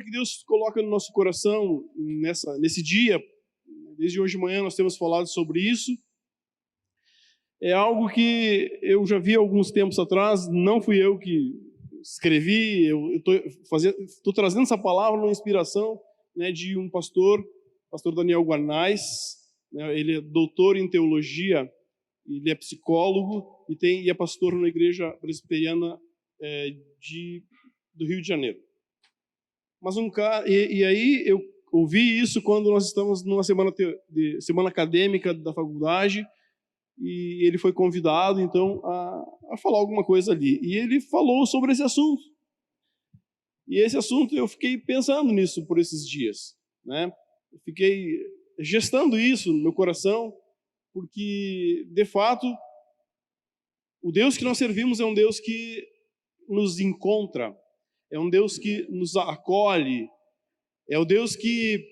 que Deus coloca no nosso coração nesse dia, desde hoje de manhã nós temos falado sobre isso, é algo que eu já vi alguns tempos atrás, não fui eu que escrevi, eu estou trazendo essa palavra numa inspiração, né, de um pastor Daniel Guarnaz, né, ele é doutor em teologia, ele é psicólogo e é pastor na igreja presbiteriana do Rio de Janeiro. Mas aí eu ouvi isso quando nós estamos numa semana acadêmica da faculdade, e ele foi convidado, então, a falar alguma coisa ali. E ele falou sobre esse assunto. E esse assunto, eu fiquei pensando nisso por esses dias, né? Eu fiquei gestando isso no meu coração, porque, de fato, o Deus que nós servimos é um Deus que nos encontra, é um Deus que nos acolhe, é o Deus que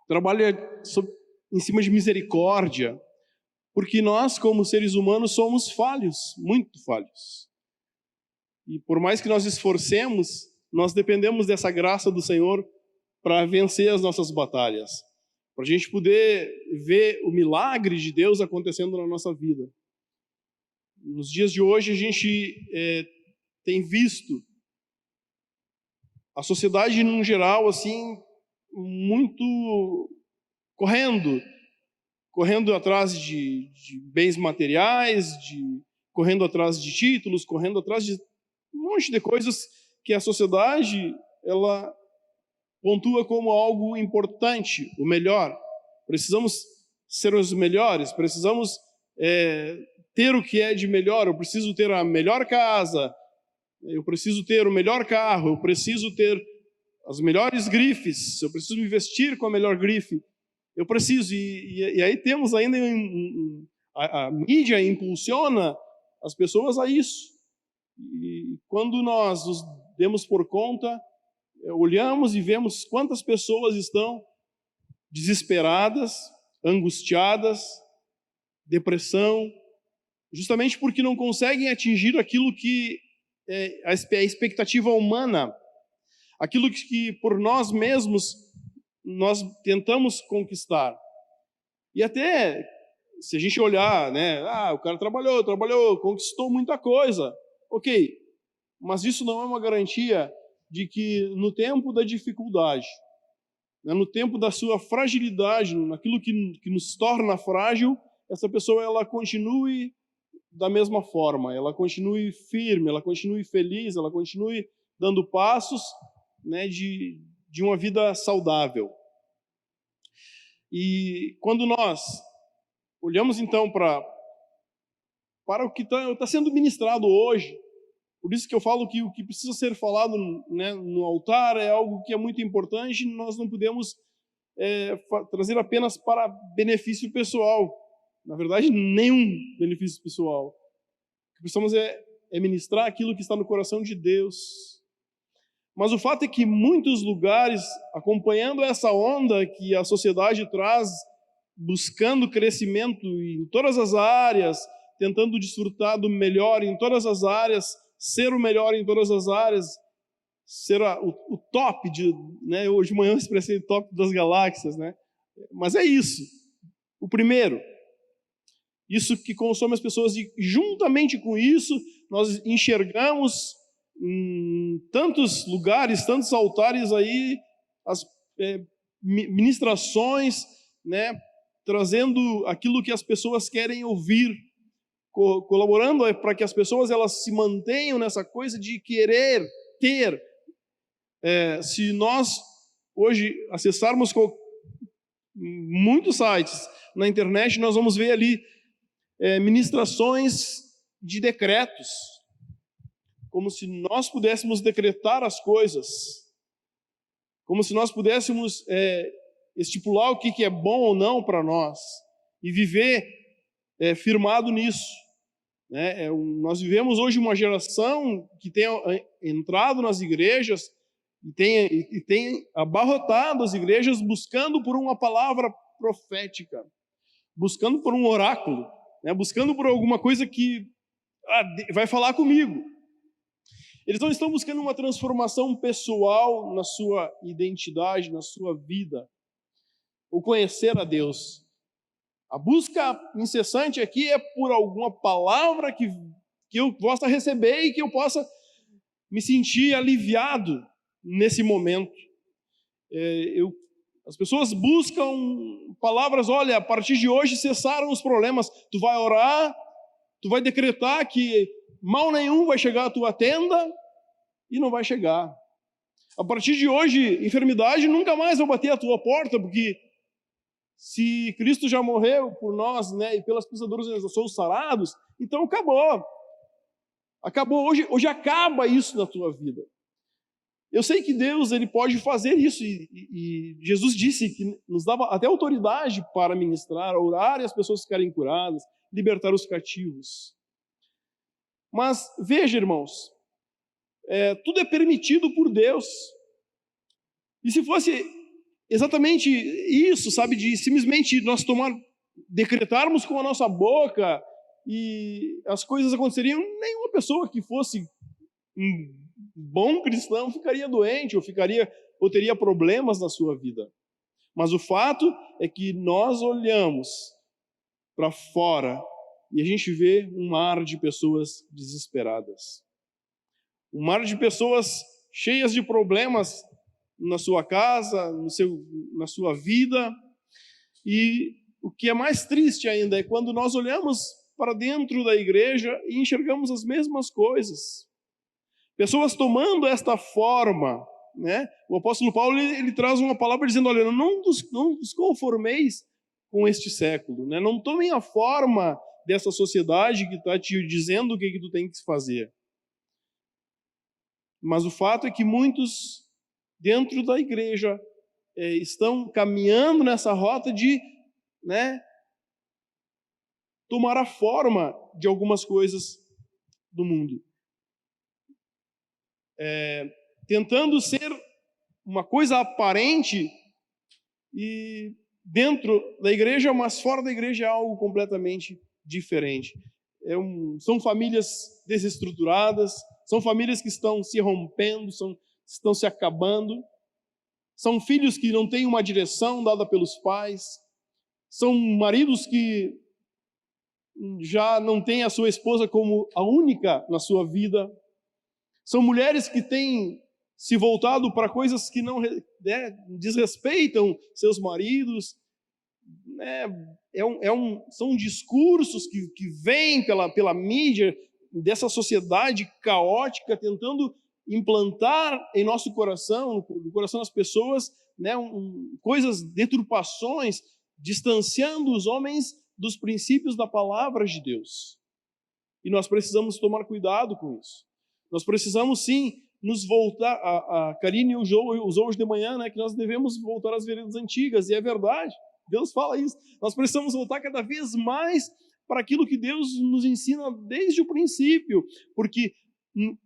trabalha em cima de misericórdia, porque nós, como seres humanos, somos falhos, muito falhos. E por mais que nós esforcemos, nós dependemos dessa graça do Senhor para vencer as nossas batalhas, para a gente poder ver o milagre de Deus acontecendo na nossa vida. Nos dias de hoje, a gente tem visto a sociedade, no geral, assim, muito correndo atrás de bens materiais, correndo atrás de títulos, correndo atrás de um monte de coisas que a sociedade, ela pontua como algo importante, o melhor. Precisamos ser os melhores, precisamos ter o que é de melhor. Eu preciso ter a melhor casa, eu preciso ter o melhor carro, eu preciso ter as melhores grifes, eu preciso me vestir com a melhor grife. Eu preciso, e aí temos ainda, a mídia impulsiona as pessoas a isso. E quando nós nos demos por conta, olhamos e vemos quantas pessoas estão desesperadas, angustiadas, depressão, justamente porque não conseguem atingir aquilo que é a expectativa humana, aquilo que por nós mesmos nós tentamos conquistar. E até, se a gente olhar, né, o cara trabalhou, conquistou muita coisa, ok, mas isso não é uma garantia de que no tempo da dificuldade, né, no tempo da sua fragilidade, naquilo que nos torna frágil, essa pessoa ela continue da mesma forma, ela continue firme, ela continue feliz, ela continue dando passos, né, de uma vida saudável. E quando nós olhamos então para o que está sendo ministrado hoje, por isso que eu falo que o que precisa ser falado, né, no altar é algo que é muito importante, nós não podemos trazer apenas para benefício pessoal. Na verdade, nenhum benefício pessoal. O que precisamos é ministrar aquilo que está no coração de Deus. Mas o fato é que muitos lugares, acompanhando essa onda que a sociedade traz, buscando crescimento em todas as áreas, tentando desfrutar do melhor em todas as áreas, ser o melhor em todas as áreas, ser o top, né? Hoje de manhã eu expressei top das galáxias, né? Mas é isso, o primeiro. Isso que consome as pessoas, e juntamente com isso, nós enxergamos em tantos lugares, tantos altares aí, as ministrações, né, trazendo aquilo que as pessoas querem ouvir, colaborando para que as pessoas elas se mantenham nessa coisa de querer ter. Se nós hoje acessarmos muitos sites na internet, nós vamos ver ali ministrações de decretos, como se nós pudéssemos decretar as coisas, como se nós pudéssemos estipular o que é bom ou não para nós, e viver firmado nisso. Né? Nós vivemos hoje uma geração que tem entrado nas igrejas e tem abarrotado as igrejas buscando por uma palavra profética, buscando por um oráculo, né? Buscando por alguma coisa que vai falar comigo. Eles não estão buscando uma transformação pessoal na sua identidade, na sua vida, ou conhecer a Deus. A busca incessante aqui é por alguma palavra que eu possa receber e que eu possa me sentir aliviado nesse momento. As pessoas buscam palavras, olha, a partir de hoje cessaram os problemas. Tu vai orar, tu vai decretar que mal nenhum vai chegar à tua tenda e não vai chegar. A partir de hoje, enfermidade nunca mais vai bater à tua porta, porque se Cristo já morreu por nós, né, e pelas pisaduras nós somos sarados, então acabou. Acabou, hoje acaba isso na tua vida. Eu sei que Deus ele pode fazer isso, e Jesus disse que nos dava até autoridade para ministrar, orar e as pessoas ficarem curadas, libertar os cativos. Mas veja, irmãos, tudo é permitido por Deus. E se fosse exatamente isso, sabe, de simplesmente nós decretarmos com a nossa boca e as coisas aconteceriam, nenhuma pessoa que fosse um bom cristão ficaria doente ou teria problemas na sua vida. Mas o fato é que nós olhamos para fora e a gente vê um mar de pessoas desesperadas. Um mar de pessoas cheias de problemas na sua casa, na sua vida. E o que é mais triste ainda é quando nós olhamos para dentro da igreja e enxergamos as mesmas coisas. Pessoas tomando esta forma, né? O apóstolo Paulo ele traz uma palavra dizendo, olha, não vos conformeis com este século, né? Não tomem a forma dessa sociedade que está te dizendo o que tu tem que fazer. Mas o fato é que muitos dentro da igreja estão caminhando nessa rota de, né, tomar a forma de algumas coisas do mundo. Tentando ser uma coisa aparente e dentro da igreja, mas fora da igreja é algo completamente diferente. São famílias desestruturadas, são famílias que estão se rompendo, estão se acabando, são filhos que não têm uma direção dada pelos pais, são maridos que já não têm a sua esposa como a única na sua vida, são mulheres que têm se voltado para coisas que não desrespeitam seus maridos, né? São discursos que vêm pela mídia dessa sociedade caótica, tentando implantar em nosso coração, no coração das pessoas, né, coisas, deturpações, distanciando os homens dos princípios da palavra de Deus. E nós precisamos tomar cuidado com isso. Nós precisamos, sim, nos voltar. A Karine usou hoje de manhã, né, que nós devemos voltar às veredas antigas, e é verdade, Deus fala isso. Nós precisamos voltar cada vez mais para aquilo que Deus nos ensina desde o princípio, porque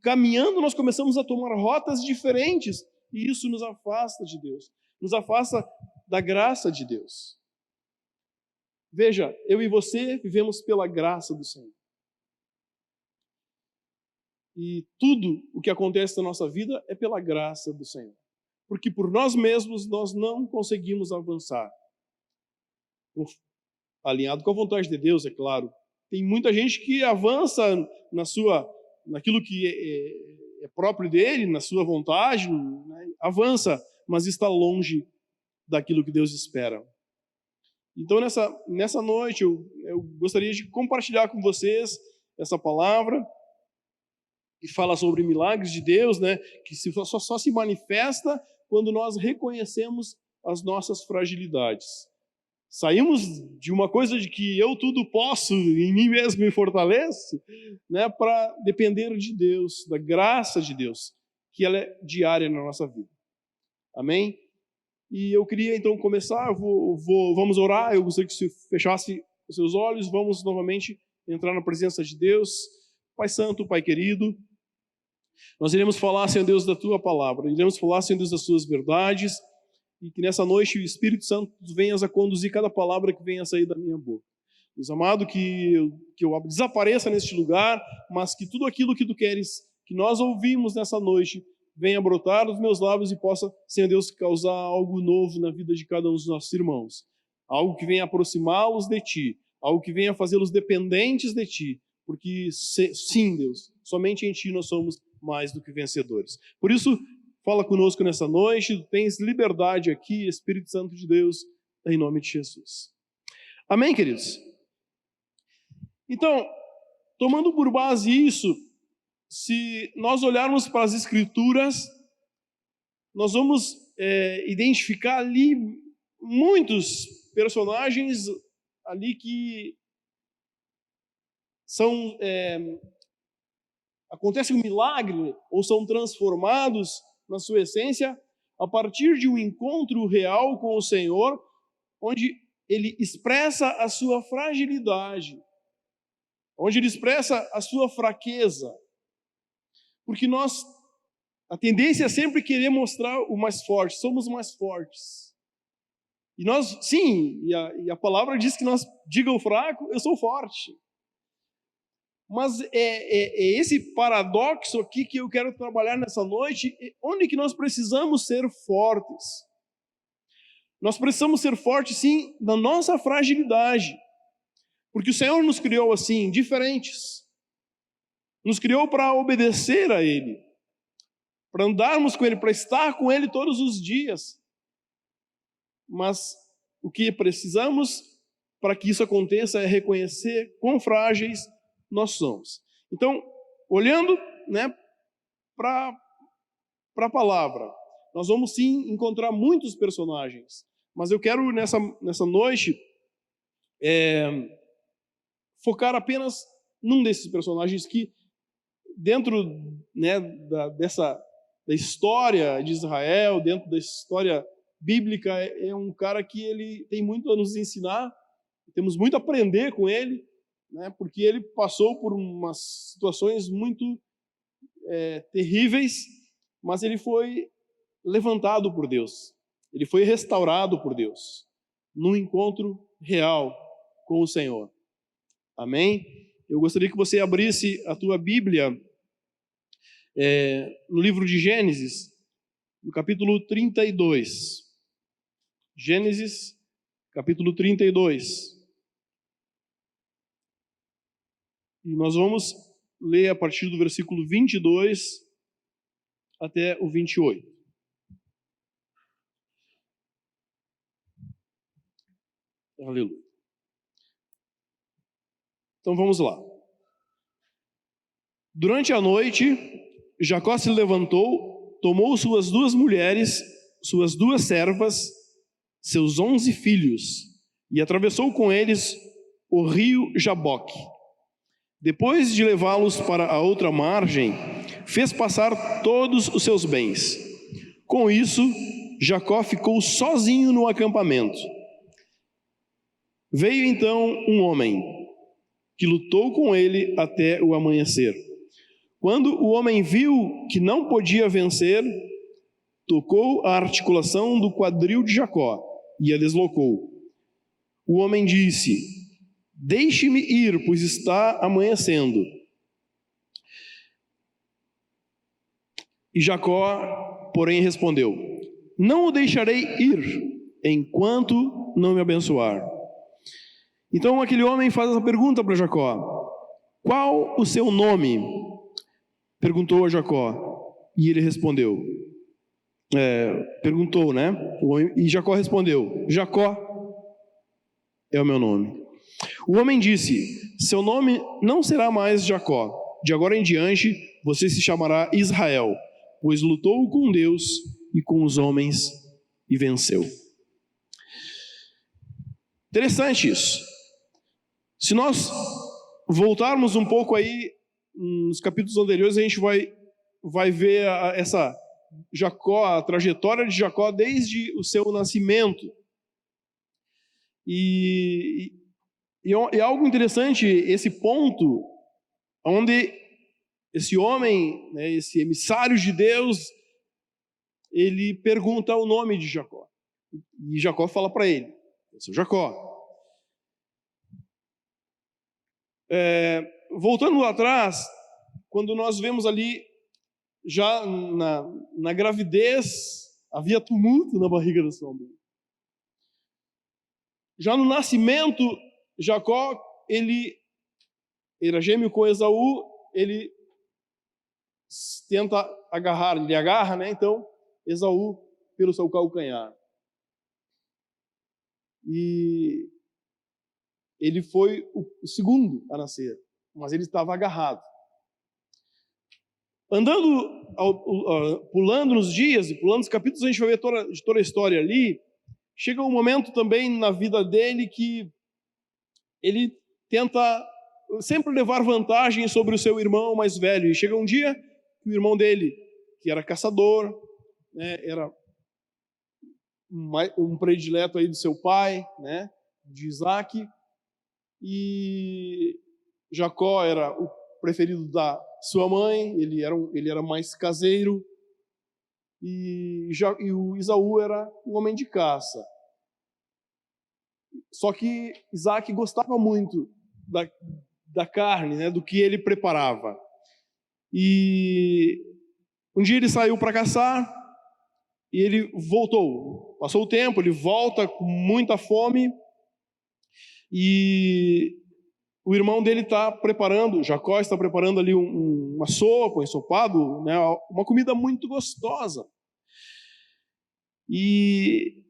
caminhando nós começamos a tomar rotas diferentes, e isso nos afasta de Deus, nos afasta da graça de Deus. Veja, eu e você vivemos pela graça do Senhor. E tudo o que acontece na nossa vida é pela graça do Senhor. Porque por nós mesmos nós não conseguimos avançar. Alinhado com a vontade de Deus, é claro. Tem muita gente que avança naquilo que é próprio dele, na sua vontade, né? Avança, mas está longe daquilo que Deus espera. Então, nessa noite, eu gostaria de compartilhar com vocês essa palavra que fala sobre milagres de Deus, né? Que só se manifesta quando nós reconhecemos as nossas fragilidades. Saímos de uma coisa de que eu tudo posso, em mim mesmo me fortaleço, né, para depender de Deus, da graça de Deus, que ela é diária na nossa vida. Amém? E eu queria então começar, vamos orar, eu gostaria que você fechasse os seus olhos, vamos novamente entrar na presença de Deus. Pai Santo, Pai querido, nós iremos falar, Senhor Deus, da Tua palavra, iremos falar, Senhor Deus, das Suas verdades, e que nessa noite o Espírito Santo venha a conduzir cada palavra que venha a sair da minha boca. Deus amado, que eu desapareça neste lugar, mas que tudo aquilo que Tu queres que nós ouvimos nessa noite venha brotar dos meus lábios e possa, Senhor Deus, causar algo novo na vida de cada um dos nossos irmãos. Algo que venha aproximá-los de Ti, algo que venha fazê-los dependentes de Ti, porque sim, Deus, somente em Ti nós somos mais do que vencedores. Por isso, fala conosco nessa noite, tu tens liberdade aqui, Espírito Santo de Deus, em nome de Jesus. Amém, queridos? Então, tomando por base isso, se nós olharmos para as Escrituras, nós vamos identificar ali muitos personagens ali que são acontece um milagre ou são transformados na sua essência a partir de um encontro real com o Senhor, onde ele expressa a sua fragilidade, onde ele expressa a sua fraqueza. Porque a tendência é sempre querer mostrar o mais forte, somos mais fortes. E nós, sim, e a palavra diz que nós, diga o fraco, eu sou forte. Mas é esse paradoxo aqui que eu quero trabalhar nessa noite, onde que nós precisamos ser fortes. Nós precisamos ser fortes, sim, na nossa fragilidade. Porque o Senhor nos criou assim, diferentes. Nos criou para obedecer a Ele, para andarmos com Ele, para estar com Ele todos os dias. Mas o que precisamos para que isso aconteça é reconhecer quão frágeis nós somos. Então, olhando, para a palavra, nós vamos sim encontrar muitos personagens, mas eu quero nessa noite focar apenas num desses personagens que, dentro da história de Israel, dentro da história bíblica, é um cara que ele tem muito a nos ensinar, temos muito a aprender com ele, porque ele passou por umas situações muito terríveis, mas ele foi levantado por Deus, ele foi restaurado por Deus, num encontro real com o Senhor. Amém? Eu gostaria que você abrisse a tua Bíblia no livro de Gênesis, no capítulo 32. Gênesis, capítulo 32. E nós vamos ler a partir do versículo 22 até o 28. Aleluia. Então vamos lá. Durante a noite, Jacó se levantou, tomou suas 2 mulheres, suas 2 servas, seus 11 filhos, e atravessou com eles o rio Jaboque. Depois de levá-los para a outra margem, fez passar todos os seus bens. Com isso, Jacó ficou sozinho no acampamento. Veio então um homem, que lutou com ele até o amanhecer. Quando o homem viu que não podia vencer, tocou a articulação do quadril de Jacó e a deslocou. O homem disse: deixe-me ir, pois está amanhecendo. E Jacó, porém, respondeu: não o deixarei ir, enquanto não me abençoar. Então aquele homem faz essa pergunta para Jacó: qual o seu nome? Perguntou a Jacó, e ele respondeu, e Jacó respondeu: Jacó é o meu nome. O homem disse: seu nome não será mais Jacó, de agora em diante você se chamará Israel, pois lutou com Deus e com os homens e venceu. Interessante isso. Se nós voltarmos um pouco aí nos capítulos anteriores, a gente vai ver a trajetória de Jacó desde o seu nascimento. E é algo interessante esse ponto, onde esse homem, esse emissário de Deus, ele pergunta o nome de Jacó. E Jacó fala para ele: eu sou Jacó. Voltando lá atrás, quando nós vemos ali já na gravidez, havia tumulto na barriga da sua mãe. Já no nascimento, Jacó, ele era gêmeo com Esaú, ele tenta agarrar, ele agarra, né? Então, Esaú pelo seu calcanhar. E ele foi o segundo a nascer, mas ele estava agarrado. Andando, pulando nos dias e pulando os capítulos, a gente vai ver toda a história ali. Chega um momento também na vida dele que ele tenta sempre levar vantagem sobre o seu irmão mais velho. E chega um dia que o irmão dele, que era caçador, né, era um predileto aí do seu pai, né, de Isaac, e Jacó era o preferido da sua mãe, ele era mais caseiro, e o Esaú era um homem de caça. Só que Isaac gostava muito da carne, né, do que ele preparava. E um dia ele saiu para caçar e ele voltou. Passou o tempo, ele volta com muita fome e o irmão dele está preparando, Jacó está preparando ali uma sopa, um ensopado, né, uma comida muito gostosa. E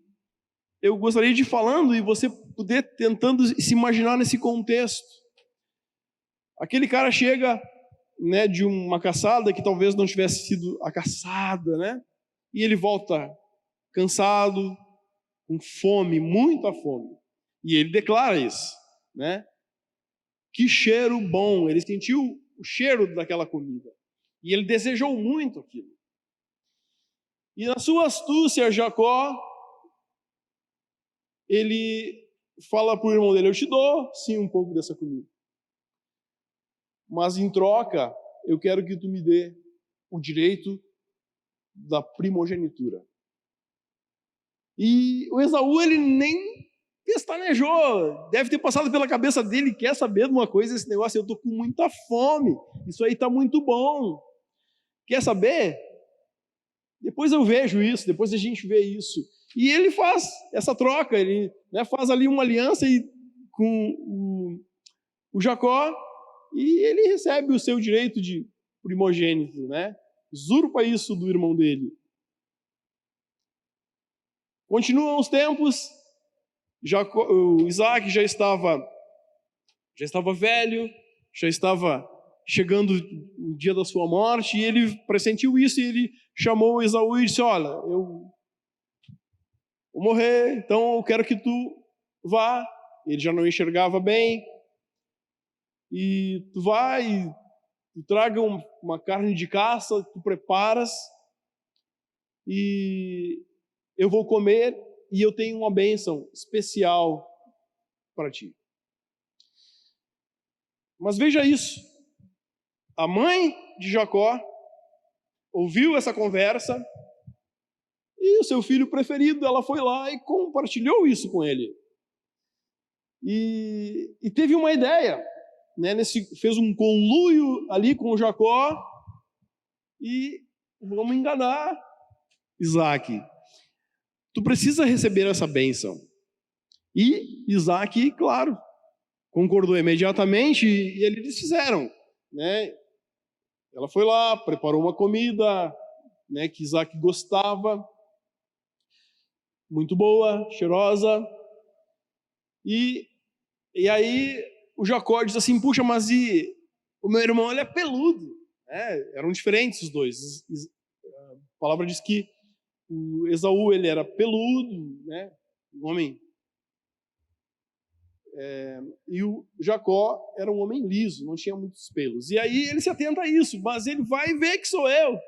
eu gostaria de ir falando e você poder tentando se imaginar nesse contexto. Aquele cara chega, né, de uma caçada que talvez não tivesse sido a caçada, né? E ele volta cansado, com fome, muita fome. E ele declara isso, né? Que cheiro bom! Ele sentiu o cheiro daquela comida. E ele desejou muito aquilo. E na sua astúcia, Jacó, ele fala para o irmão dele: eu te dou, sim, um pouco dessa comida. Mas em troca, eu quero que tu me dê o direito da primogenitura. E o Esaú, ele nem pestanejou, deve ter passado pela cabeça dele: quer saber de uma coisa, esse negócio, eu estou com muita fome, isso aí está muito bom. Quer saber? Depois eu vejo isso, depois a gente vê isso. E ele faz essa troca, ele, né, faz ali uma aliança com o Jacó, e ele recebe o seu direito de primogênito, né? Usurpa isso do irmão dele. Continuam os tempos, o Isaac já estava velho, já estava chegando o dia da sua morte, e ele pressentiu isso, e ele chamou Esaú e disse: olha, eu vou morrer, então eu quero que tu vá. Ele já não enxergava bem, e tu vai e tu traga uma carne de caça, tu preparas, e eu vou comer, e eu tenho uma bênção especial para ti. Mas veja isso, a mãe de Jacó ouviu essa conversa, e o seu filho preferido, ela foi lá e compartilhou isso com ele. E teve uma ideia, né, fez um conluio ali com o Jacó, e vamos enganar Isaac. Tu precisa receber essa bênção. E Isaac, claro, concordou imediatamente, e eles fizeram, né? Ela foi lá, preparou uma comida, né, que Isaac gostava, muito boa, cheirosa, e aí o Jacó diz assim: puxa, mas o meu irmão, ele é peludo, né? Eram diferentes os dois. A palavra diz que o Esaú, ele era peludo, né, um homem, e o Jacó era um homem liso, não tinha muitos pelos. E aí ele se atenta a isso, mas ele vai ver que sou eu.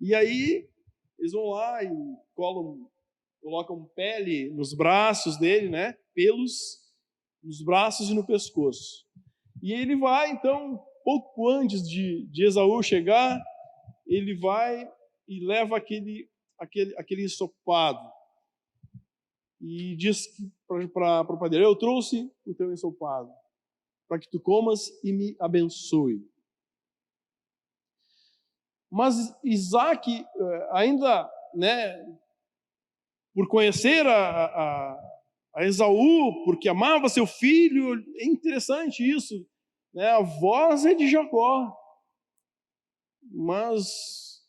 E aí eles vão lá e colocam pele nos braços dele, né, pelos nos braços e no pescoço. E ele vai, então, pouco antes de Esaú chegar, ele vai e leva aquele ensopado. E diz para o padeiro: eu trouxe o teu ensopado, para que tu comas e me abençoe. Mas Isaac, ainda, né, por conhecer a Esaú, porque amava seu filho, é interessante isso, né? A voz é de Jacó, mas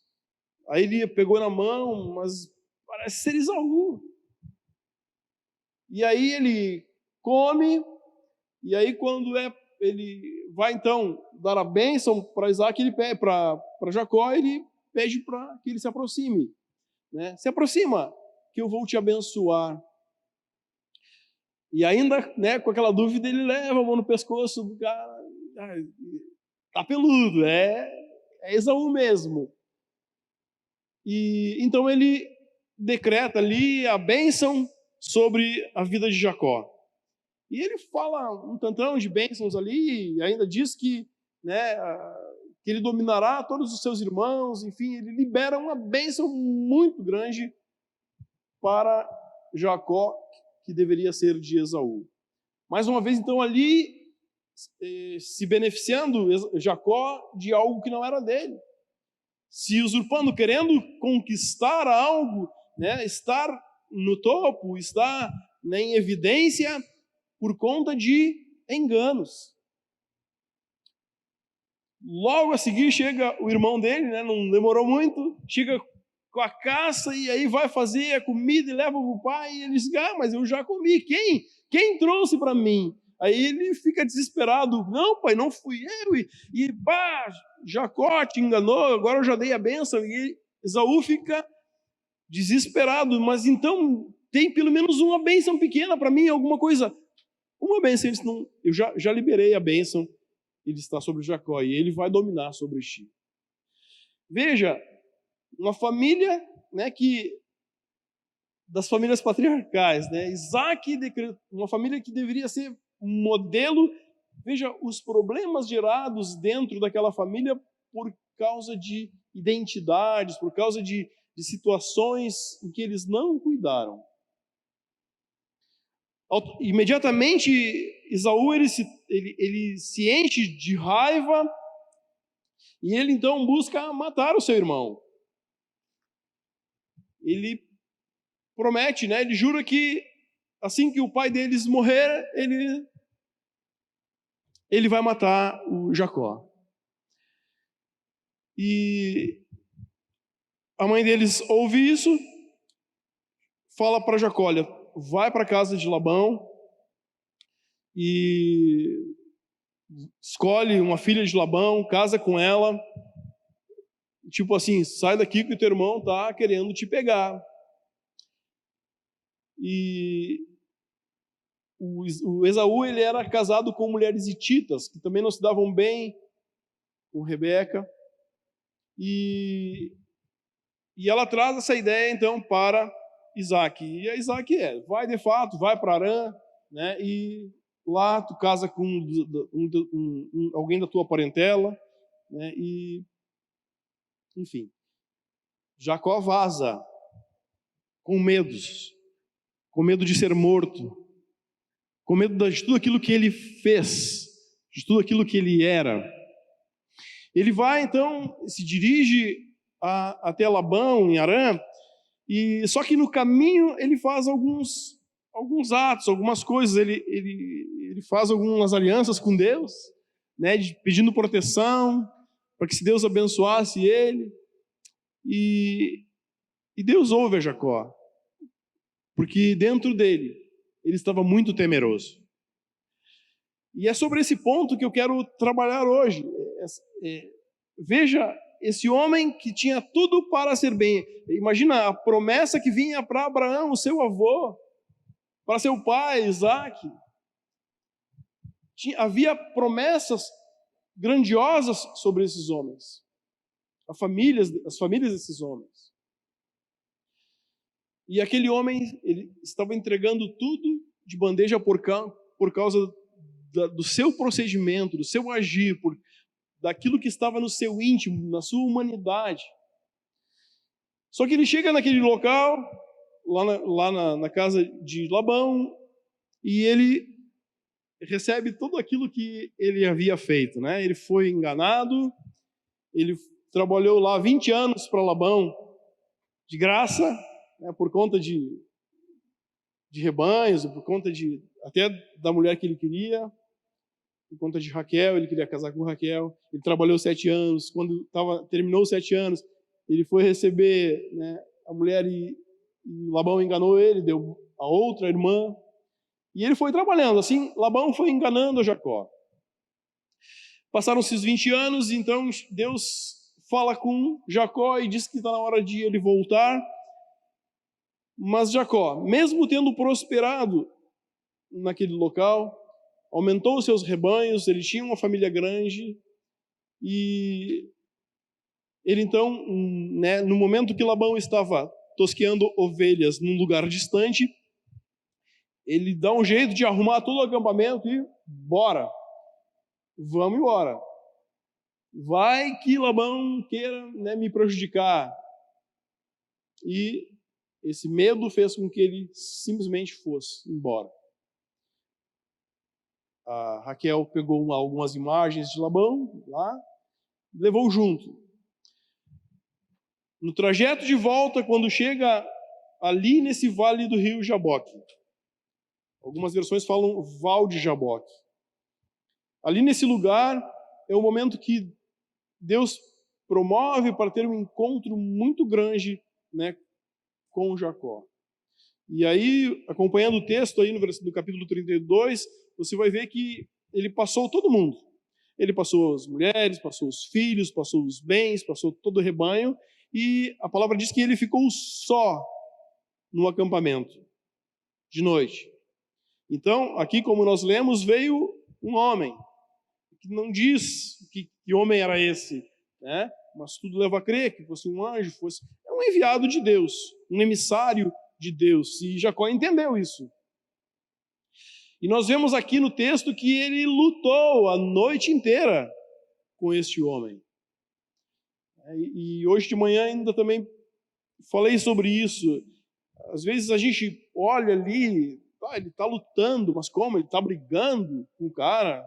aí ele pegou na mão, mas parece ser Esaú. E aí ele come, e aí quando ele vai então dar a bênção para Isaac, ele pede para Jacó, ele pede para que ele se aproxime, né? Se aproxima, que eu vou te abençoar. E ainda, né, com aquela dúvida, ele leva a mão no pescoço do cara. Tá peludo, é Esaú mesmo. E então ele decreta ali a bênção sobre a vida de Jacó. E ele fala um tantão de bênçãos ali, e ainda diz que, né, que ele dominará todos os seus irmãos, enfim, ele libera uma bênção muito grande para Jacó, que deveria ser de Esaú. Mais uma vez, então, ali, se beneficiando Jacó de algo que não era dele. Se usurpando, querendo conquistar algo, né, estar no topo, estar, né, em evidência por conta de enganos. Logo a seguir chega o irmão dele, né, não demorou muito, chega com a caça e aí vai fazer a comida e leva para o pai e ele diz, mas eu já comi, quem trouxe para mim? Aí ele fica desesperado, não pai, não fui eu, e pá, Jacó te enganou, agora eu já dei a bênção, e Esaú fica desesperado, mas então tem pelo menos uma bênção pequena para mim, alguma coisa, uma bênção, ele diz, não, eu já liberei a bênção, ele está sobre Jacó, e ele vai dominar sobre ti. Veja, uma família, né, das famílias patriarcais, né, Isaac, uma família que deveria ser um modelo. Veja os problemas gerados dentro daquela família por causa de identidades, por causa de situações em que eles não cuidaram. Imediatamente, Esaú ele se enche de raiva e ele então busca matar o seu irmão. Ele promete, né? Ele jura que assim que o pai deles morrer, ele vai matar o Jacó. E a mãe deles ouve isso, fala para Jacó, olha, vai para a casa de Labão e escolhe uma filha de Labão, casa com ela, tipo assim, sai daqui que o teu irmão está querendo te pegar. E o Esaú, ele era casado com mulheres hititas, que também não se davam bem com Rebeca, e ela traz essa ideia, então, para Isaac. E a Isaac vai de fato, vai para Arã, né, e lá tu casa com alguém da tua parentela, né, e, enfim. Jacó vaza com medo de ser morto, com medo de tudo aquilo que ele fez, de tudo aquilo que ele era. Ele vai, então, se dirige até Labão, em Arã, e só que no caminho ele faz alguns atos, algumas coisas, ele faz algumas alianças com Deus, né, pedindo proteção, para que se Deus abençoasse ele, e Deus ouve a Jacó, porque dentro dele, ele estava muito temeroso. E é sobre esse ponto que eu quero trabalhar hoje. Veja, esse homem que tinha tudo para ser bem. Imagina a promessa que vinha para Abraão, o seu avô, para seu pai, Isaac. Havia promessas grandiosas sobre esses homens. As famílias desses homens. E aquele homem, ele estava entregando tudo de bandeja por causa do seu procedimento, do seu agir, daquilo que estava no seu íntimo, na sua humanidade. Só que ele chega naquele local, lá na casa de Labão, e ele recebe tudo aquilo que ele havia feito, né? Ele foi enganado, ele trabalhou lá 20 anos para Labão, de graça, né, por conta de rebanhos, por conta até da mulher que ele queria, por conta de Raquel, ele queria casar com Raquel. Ele trabalhou 7 anos. Quando terminou os 7 anos, ele foi receber, né, a mulher e Labão enganou ele, deu a outra irmã. E ele foi trabalhando. Assim, Labão foi enganando a Jacó. Passaram-se os 20 anos, então Deus fala com Jacó e diz que está na hora de ele voltar. Mas Jacó, mesmo tendo prosperado naquele local, aumentou os seus rebanhos, ele tinha uma família grande, e ele então, né, no momento que Labão estava tosqueando ovelhas num lugar distante, ele dá um jeito de arrumar todo o acampamento e bora, vamos embora. Vai que Labão queira, né, me prejudicar. E esse medo fez com que ele simplesmente fosse embora. A Raquel pegou algumas imagens de Labão lá, levou junto. No trajeto de volta, quando chega ali nesse vale do rio Jaboque, algumas versões falam Val de Jaboque. Ali nesse lugar é o momento que Deus promove para ter um encontro muito grande, né, com Jacó. E aí, acompanhando o texto aí no capítulo 32, você vai ver que ele passou todo mundo. Ele passou as mulheres, passou os filhos, passou os bens, passou todo o rebanho, e a palavra diz que ele ficou só no acampamento, de noite. Então, aqui como nós lemos, veio um homem, que não diz que homem era esse, né? Mas tudo leva a crer que fosse um anjo, é um enviado de Deus, um emissário de Deus, e Jacó entendeu isso. E nós vemos aqui no texto que ele lutou a noite inteira com este homem. E hoje de manhã ainda também falei sobre isso. Às vezes a gente olha ali, ele está lutando, mas como? Ele está brigando com um cara,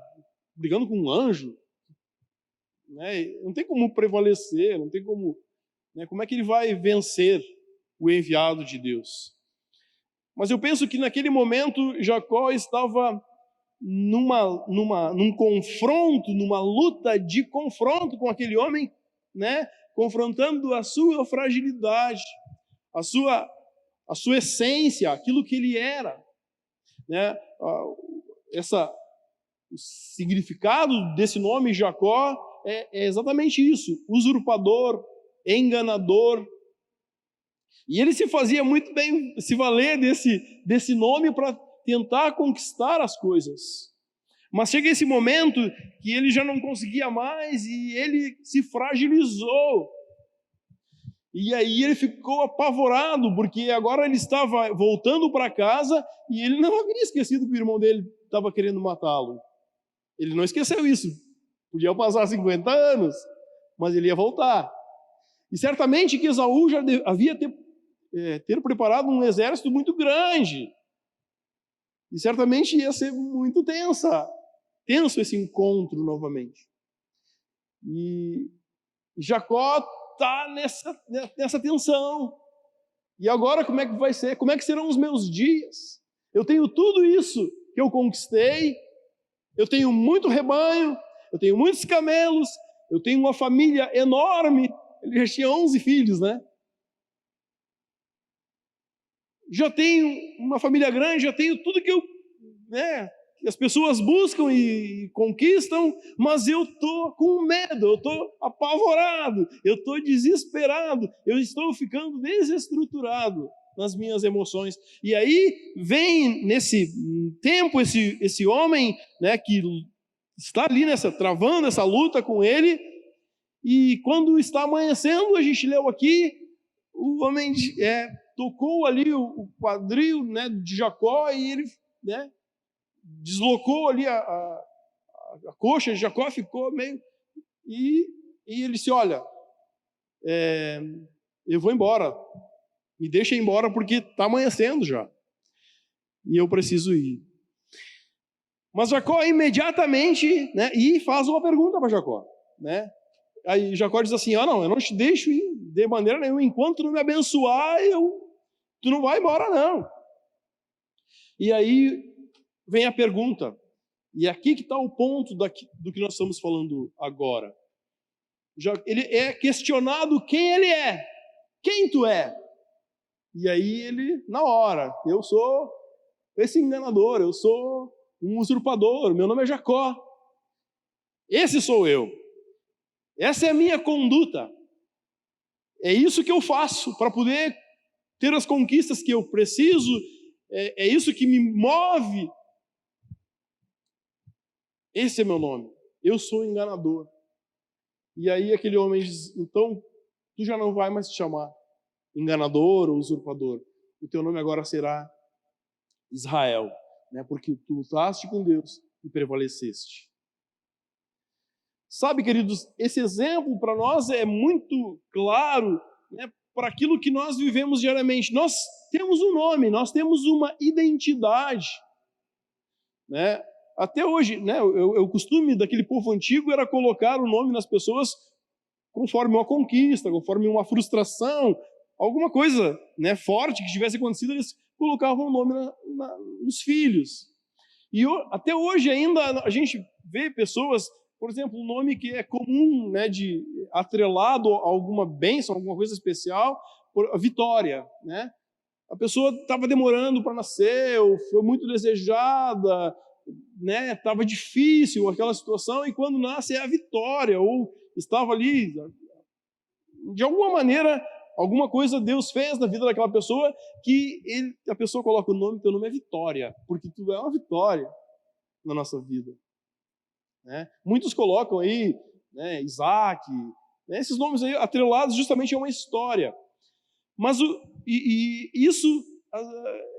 brigando com um anjo. Né? Não tem como prevalecer, não tem como... Né? Como é que ele vai vencer o enviado de Deus? Mas eu penso que naquele momento Jacó estava num confronto, numa luta de confronto com aquele homem, né? Confrontando a sua fragilidade, a sua essência, aquilo que ele era, né? O significado desse nome Jacó é exatamente isso: usurpador, enganador. E ele se fazia muito bem se valer desse nome para tentar conquistar as coisas. Mas chega esse momento que ele já não conseguia mais e ele se fragilizou. E aí ele ficou apavorado, porque agora ele estava voltando para casa e ele não havia esquecido que o irmão dele estava querendo matá-lo. Ele não esqueceu isso. Podia passar 50 anos, mas ele ia voltar. E certamente que Esaú já havia ter preparado um exército muito grande. E certamente ia ser muito tenso esse encontro novamente. E Jacó está nessa tensão. E agora como é que vai ser? Como é que serão os meus dias? Eu tenho tudo isso que eu conquistei, eu tenho muito rebanho, eu tenho muitos camelos, eu tenho uma família enorme. Ele já tinha 11 filhos, né? Já tenho uma família grande, já tenho tudo que que as pessoas buscam e conquistam, mas eu estou com medo, eu estou apavorado, eu estou desesperado, eu estou ficando desestruturado nas minhas emoções. E aí vem nesse tempo esse homem, né, que está ali travando essa luta com ele, e quando está amanhecendo, a gente leu aqui, o homem tocou ali o quadril, né, de Jacó, e ele, né, deslocou ali a coxa de Jacó, ficou meio... E ele disse: olha, eu vou embora, me deixa ir embora porque está amanhecendo já, e eu preciso ir. Mas Jacó imediatamente, né, e faz uma pergunta para Jacó, né? Aí Jacó diz assim, não, eu não te deixo ir de maneira nenhuma, enquanto tu não me abençoar, tu não vai embora não. E aí vem a pergunta, e aqui que está o ponto do que nós estamos falando agora. Ele é questionado quem ele é, quem tu é. E aí ele, na hora, eu sou esse enganador, eu sou um usurpador, meu nome é Jacó. Esse sou eu. Essa é a minha conduta. É isso que eu faço para poder ter as conquistas que eu preciso, é isso que me move. Esse é meu nome. Eu sou enganador. E aí aquele homem diz, então tu já não vai mais te chamar enganador ou usurpador. O teu nome agora será Israel, né? Porque tu lutaste com Deus e prevaleceste. Sabe, queridos, esse exemplo para nós é muito claro, né, para aquilo que nós vivemos diariamente. Nós temos um nome, nós temos uma identidade, né? Até hoje, né, o costume daquele povo antigo era colocar o nome nas pessoas conforme uma conquista, conforme uma frustração, alguma coisa, né, forte que tivesse acontecido, eles colocavam o nome nos filhos. E até hoje ainda a gente vê pessoas, por exemplo, um nome que é comum, né, de atrelado a alguma bênção, alguma coisa especial, a Vitória, né? A pessoa estava demorando para nascer, ou foi muito desejada, né? Estava difícil aquela situação, e quando nasce é a vitória, ou estava ali, de alguma maneira, alguma coisa Deus fez na vida daquela pessoa, que a pessoa coloca o nome, teu nome é Vitória, porque tu é uma vitória na nossa vida. Né? Muitos colocam aí, né, Isaac, né, esses nomes aí atrelados justamente a uma história. Mas isso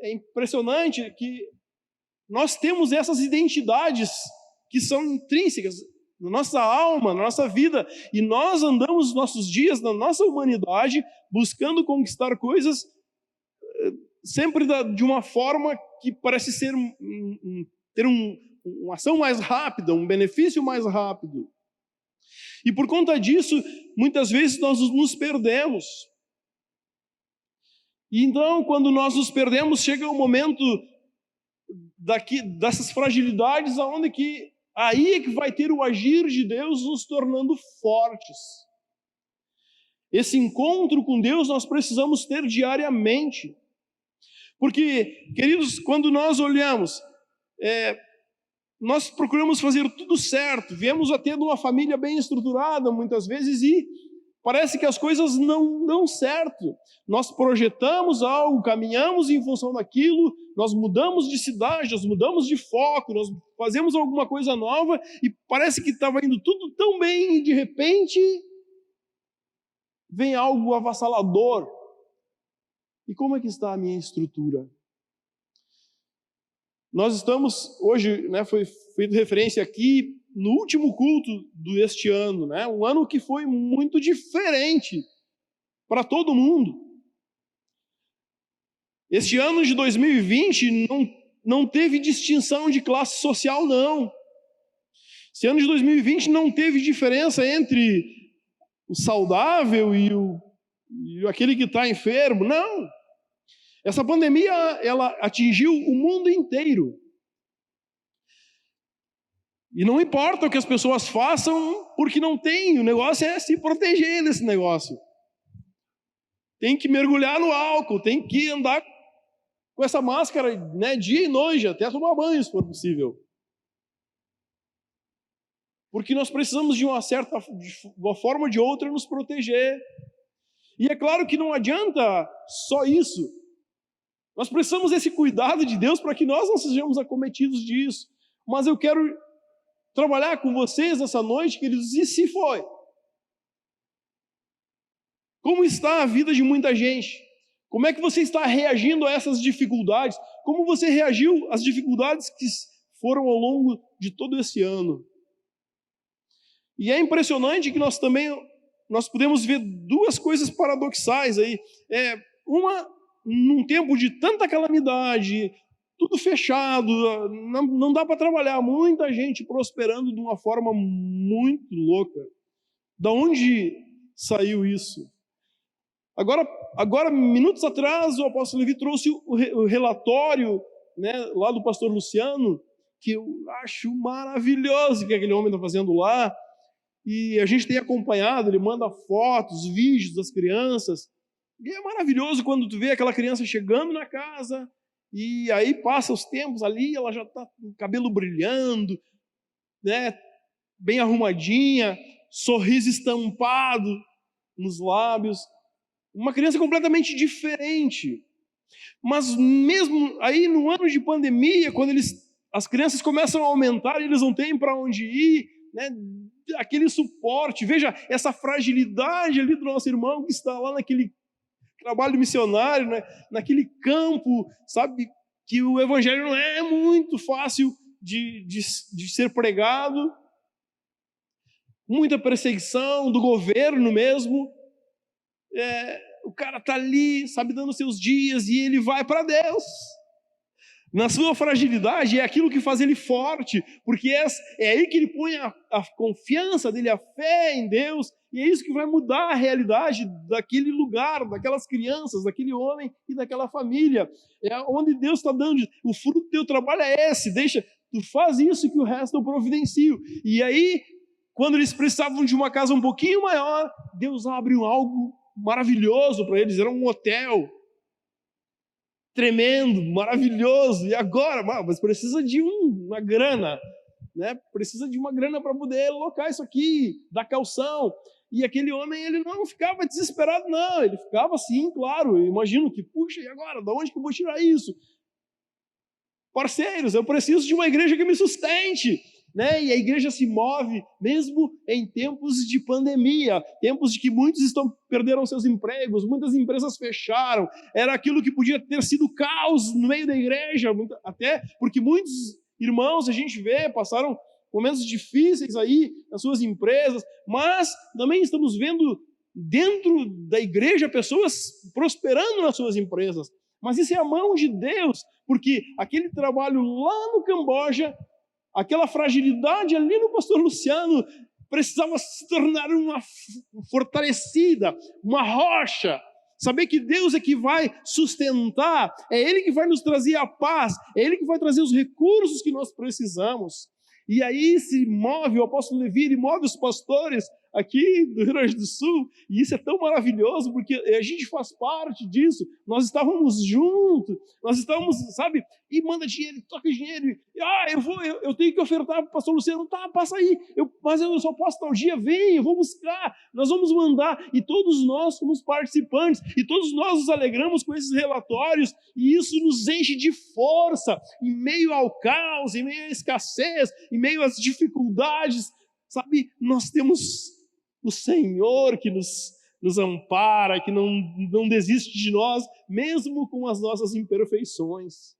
é impressionante, que nós temos essas identidades que são intrínsecas na nossa alma, na nossa vida, e nós andamos os nossos dias, na nossa humanidade, buscando conquistar coisas sempre de uma forma que parece ser ter uma ação mais rápida, um benefício mais rápido. E por conta disso, muitas vezes nós nos perdemos. E então, quando nós nos perdemos, chega o momento dessas fragilidades, aonde que aí é que vai ter o agir de Deus nos tornando fortes. Esse encontro com Deus nós precisamos ter diariamente. Porque, queridos, quando nós olhamos, nós procuramos fazer tudo certo, viemos a ter uma família bem estruturada muitas vezes e parece que as coisas não dão certo. Nós projetamos algo, caminhamos em função daquilo, nós mudamos de cidade, nós mudamos de foco, nós fazemos alguma coisa nova e parece que estava indo tudo tão bem e de repente vem algo avassalador. E como é que está a minha estrutura? Nós estamos hoje, né, foi feita referência aqui no último culto deste ano, né, um ano que foi muito diferente para todo mundo. Este ano de 2020 não teve distinção de classe social, não. Esse ano de 2020 não teve diferença entre o saudável e aquele que está enfermo, não. Essa pandemia, ela atingiu o mundo inteiro. E não importa o que as pessoas façam, porque não tem, o negócio é se proteger desse negócio. Tem que mergulhar no álcool, tem que andar com essa máscara, né, dia e noite, até tomar banho, se for possível. Porque nós precisamos de uma forma ou de outra nos proteger. E é claro que não adianta só isso. Nós precisamos desse cuidado de Deus para que nós não sejamos acometidos disso. Mas eu quero trabalhar com vocês essa noite, queridos, e se foi? Como está a vida de muita gente? Como é que você está reagindo a essas dificuldades? Como você reagiu às dificuldades que foram ao longo de todo esse ano? E é impressionante que nós podemos ver duas coisas paradoxais aí. Uma, num tempo de tanta calamidade, tudo fechado, não dá para trabalhar, muita gente prosperando de uma forma muito louca. Da onde saiu isso? Agora, minutos atrás, o apóstolo Levi trouxe o relatório, né, lá do pastor Luciano, que eu acho maravilhoso que aquele homem está fazendo lá, e a gente tem acompanhado, ele manda fotos, vídeos das crianças, e é maravilhoso quando tu vê aquela criança chegando na casa, e aí passa os tempos ali, ela já está com o cabelo brilhando, né, bem arrumadinha, sorriso estampado nos lábios, uma criança completamente diferente. Mas mesmo aí no ano de pandemia, quando as crianças começam a aumentar, eles não têm para onde ir, né? Aquele suporte, veja essa fragilidade ali do nosso irmão que está lá naquele trabalho missionário, né? Naquele campo, sabe, que o evangelho não é muito fácil de ser pregado, muita perseguição do governo mesmo, o cara está ali, sabe, dando seus dias, e ele vai para Deus. Na sua fragilidade, é aquilo que faz ele forte, porque é aí que ele põe a confiança dele, a fé em Deus, e é isso que vai mudar a realidade daquele lugar, daquelas crianças, daquele homem e daquela família. É onde Deus está dando, o fruto do teu trabalho é esse, tu faz isso que o resto eu providencio. E aí, quando eles precisavam de uma casa um pouquinho maior, Deus abre algo maravilhoso para eles, era um hotel tremendo, maravilhoso. E agora, mas precisa de uma grana, né? Precisa de uma grana para poder alocar isso aqui, dar calção. E aquele homem, ele não ficava desesperado, não, ele ficava assim, claro, eu imagino que, puxa, e agora, de onde que eu vou tirar isso? Parceiros, eu preciso de uma igreja que me sustente, né? E a igreja se move mesmo em tempos de pandemia, tempos de que muitos perderam seus empregos, muitas empresas fecharam, era aquilo que podia ter sido caos no meio da igreja, até porque muitos irmãos, a gente vê, passaram momentos difíceis aí nas suas empresas, mas também estamos vendo dentro da igreja pessoas prosperando nas suas empresas. Mas isso é a mão de Deus, porque aquele trabalho lá no Camboja, aquela fragilidade ali no pastor Luciano, precisava se tornar uma fortalecida, uma rocha. Saber que Deus é que vai sustentar, é Ele que vai nos trazer a paz, é Ele que vai trazer os recursos que nós precisamos. E aí se move o apóstolo Levi, ele move os pastores aqui do Rio Grande do Sul, e isso é tão maravilhoso, porque a gente faz parte disso, nós estávamos juntos, nós estávamos, sabe, e manda dinheiro, toca dinheiro, eu tenho que ofertar para o pastor Luciano, tá, passa aí, mas eu só posso tal dia, vem, eu vou buscar, nós vamos mandar, e todos nós somos participantes, e todos nós nos alegramos com esses relatórios, e isso nos enche de força, em meio ao caos, em meio à escassez, em meio às dificuldades, sabe, nós temos o Senhor que nos ampara, que não desiste de nós, mesmo com as nossas imperfeições.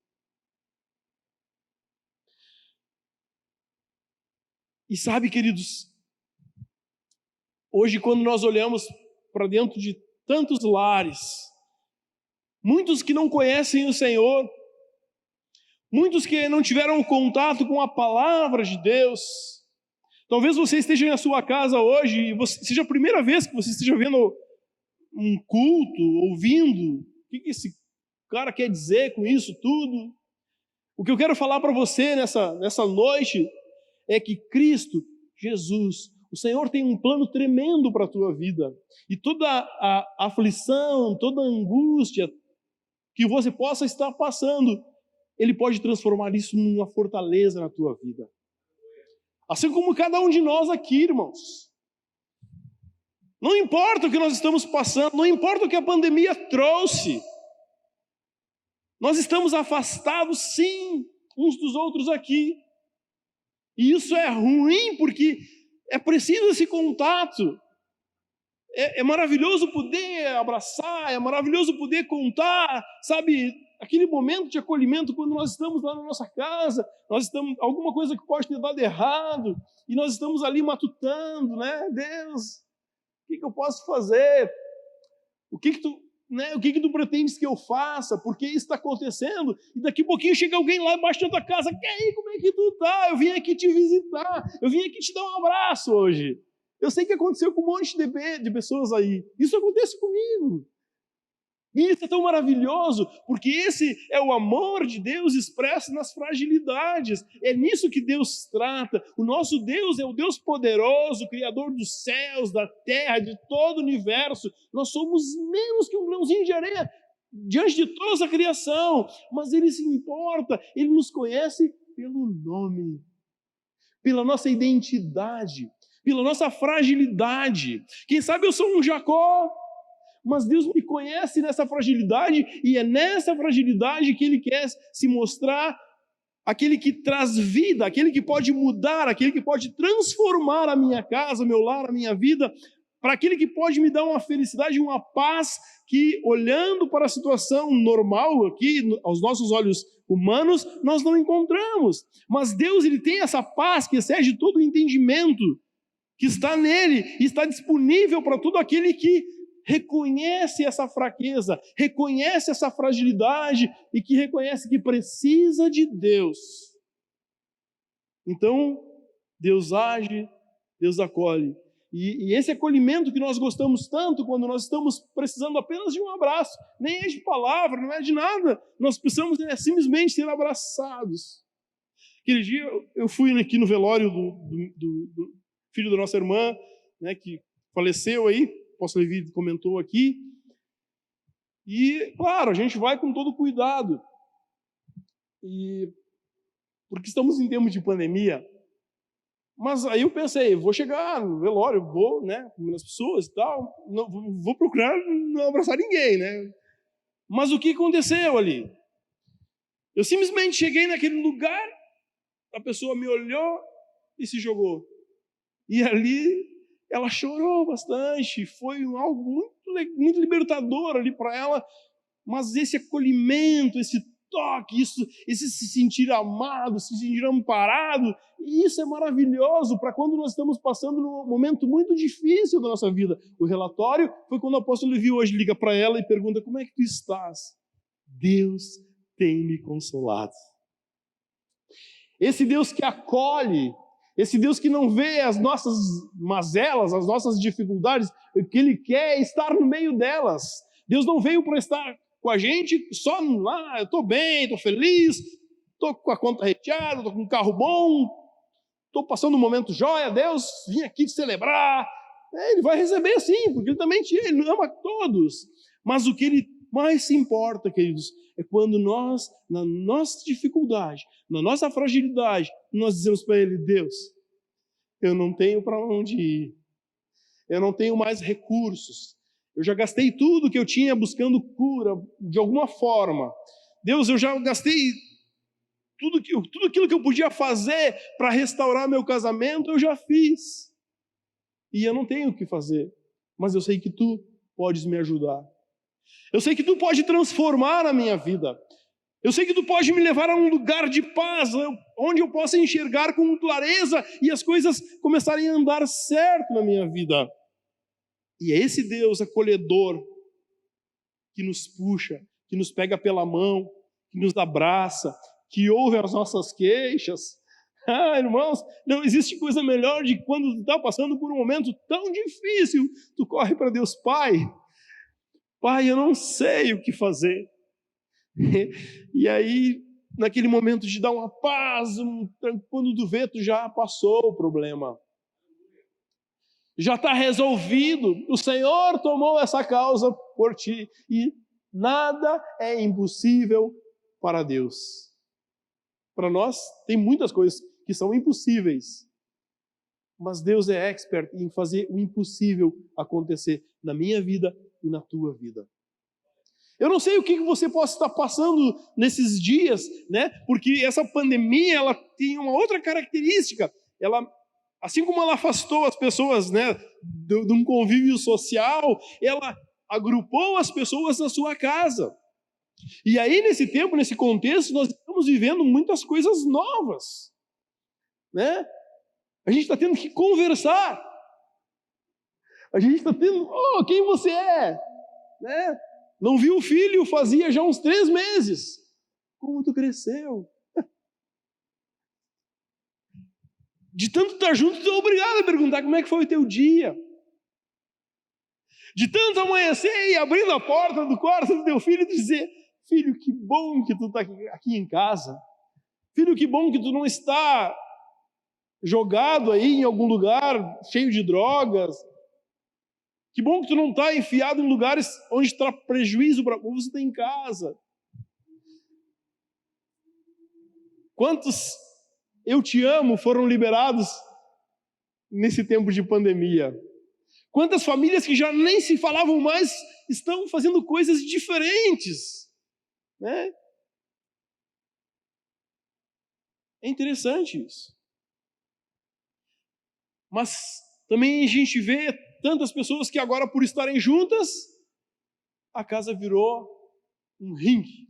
E sabe, queridos, hoje quando nós olhamos para dentro de tantos lares, muitos que não conhecem o Senhor, muitos que não tiveram contato com a palavra de Deus. Talvez você esteja na sua casa hoje e seja a primeira vez que você esteja vendo um culto, ouvindo. O que esse cara quer dizer com isso tudo? O que eu quero falar para você nessa noite é que Cristo, Jesus, o Senhor tem um plano tremendo para a tua vida. E toda a aflição, toda a angústia que você possa estar passando, Ele pode transformar isso numa fortaleza na tua vida. Assim como cada um de nós aqui, irmãos. Não importa o que nós estamos passando, não importa o que a pandemia trouxe. Nós estamos afastados, sim, uns dos outros aqui. E isso é ruim, porque é preciso esse contato. É maravilhoso poder abraçar, é maravilhoso poder contar, sabe, aquele momento de acolhimento quando nós estamos lá na nossa casa, nós estamos, alguma coisa que pode ter dado errado, e nós estamos ali matutando, né? Deus, o que eu posso fazer? O que tu pretendes que eu faça? Por que isso está acontecendo? E daqui a pouquinho chega alguém lá embaixo da tua casa, e aí, como é que tu tá? Eu vim aqui te visitar, eu vim aqui te dar um abraço hoje. Eu sei que aconteceu com um monte de pessoas aí. Isso acontece comigo. E isso é tão maravilhoso, porque esse é o amor de Deus expresso nas fragilidades. É nisso que Deus trata. O nosso Deus é o Deus poderoso, Criador dos céus, da terra, de todo o universo. Nós somos menos que um grãozinho de areia diante de toda essa criação. Mas Ele se importa, Ele nos conhece pelo nome, pela nossa identidade, pela nossa fragilidade. Quem sabe eu sou um Jacó, mas Deus me conhece nessa fragilidade, e é nessa fragilidade que Ele quer se mostrar aquele que traz vida, aquele que pode mudar, aquele que pode transformar a minha casa, meu lar, a minha vida, para aquele que pode me dar uma felicidade, uma paz que, olhando para a situação normal aqui, aos nossos olhos humanos, nós não encontramos. Mas Deus, Ele tem essa paz que excede todo o entendimento, que está nele e está disponível para todo aquele que reconhece essa fraqueza, reconhece essa fragilidade e que reconhece que precisa de Deus. Então, Deus age, Deus acolhe. E esse acolhimento que nós gostamos tanto quando nós estamos precisando apenas de um abraço, nem é de palavra, não é de nada, nós precisamos simplesmente ser abraçados. Aquele dia eu fui aqui no velório do filho da nossa irmã, né, que faleceu aí, o apóstolo Levi comentou aqui, e claro, a gente vai com todo cuidado, porque estamos em tempos de pandemia. Mas aí eu pensei, vou chegar no velório, vou, né, com as pessoas e tal, não, vou procurar não abraçar ninguém, né? Mas o que aconteceu ali? Eu simplesmente cheguei naquele lugar, a pessoa me olhou e se jogou. E ali ela chorou bastante, foi algo muito libertador ali para ela, mas esse acolhimento, esse toque, esse se sentir amado, se sentir amparado, isso é maravilhoso para quando nós estamos passando num momento muito difícil da nossa vida. O relatório foi quando o apóstolo Levi hoje liga para ela e pergunta: como é que tu estás? Deus tem me consolado. Esse Deus que acolhe, esse Deus que não vê as nossas mazelas, as nossas dificuldades, o que Ele quer é estar no meio delas. Deus não veio para estar com a gente só lá, eu estou bem, estou feliz, estou com a conta recheada, estou com um carro bom, estou passando um momento jóia, Deus, vim aqui te celebrar. Ele vai receber sim, porque Ele também Ele ama todos. Mas o que Ele mais se importa, queridos, é quando nós, na nossa dificuldade, na nossa fragilidade, nós dizemos para Ele: Deus, eu não tenho para onde ir, eu não tenho mais recursos, eu já gastei tudo que eu tinha buscando cura de alguma forma. Deus, eu já gastei tudo aquilo que eu podia fazer para restaurar meu casamento, eu já fiz. E eu não tenho o que fazer, mas eu sei que Tu podes me ajudar. Eu sei que Tu pode transformar a minha vida. Eu sei que Tu pode me levar a um lugar de paz, onde eu possa enxergar com clareza e as coisas começarem a andar certo na minha vida. E é esse Deus acolhedor que nos puxa, que nos pega pela mão, que nos abraça, que ouve as nossas queixas. Ah, irmãos, não existe coisa melhor de quando tu está passando por um momento tão difícil, tu corre para Deus: Pai, eu não sei o que fazer. E aí, naquele momento de dar uma paz, quando tu vê, tu já passou o problema. Já está resolvido, o Senhor tomou essa causa por ti, e nada é impossível para Deus. Para nós, tem muitas coisas que são impossíveis, mas Deus é expert em fazer o impossível acontecer na minha vida e na tua vida. Eu não sei o que você possa estar passando nesses dias, né? Porque essa pandemia, ela tem uma outra característica. Ela, assim como ela afastou as pessoas, né, de um convívio social, ela agrupou as pessoas na sua casa. E aí, nesse tempo, nesse contexto, nós estamos vivendo muitas coisas novas, né? A gente está tendo que conversar. A gente está tendo: quem você é? Né? Não vi o filho fazia já uns 3 meses. Como tu cresceu? De tanto estar junto, tu é obrigado a perguntar como é que foi o teu dia. De tanto amanhecer e abrindo a porta do quarto do teu filho e dizer: filho, que bom que tu está aqui em casa. Filho, que bom que tu não está jogado aí em algum lugar cheio de drogas. Que bom que tu não está enfiado em lugares onde traz prejuízo para você está em casa. Quantos eu te amo foram liberados nesse tempo de pandemia? Quantas famílias que já nem se falavam mais estão fazendo coisas diferentes, né? É interessante isso. Mas também a gente vê tantas pessoas que agora, por estarem juntas, a casa virou um ringue.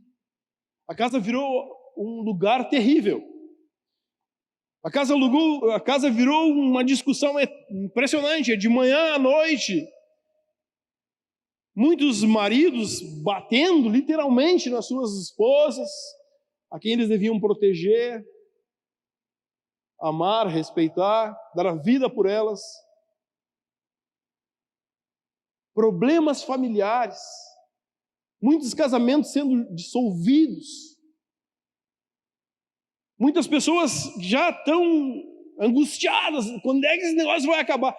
A casa virou um lugar terrível. A casa virou uma discussão impressionante, é de manhã à noite. Muitos maridos batendo literalmente nas suas esposas, a quem eles deviam proteger, amar, respeitar, dar a vida por elas. Problemas familiares, muitos casamentos sendo dissolvidos. Muitas pessoas já estão angustiadas, quando é que esse negócio vai acabar?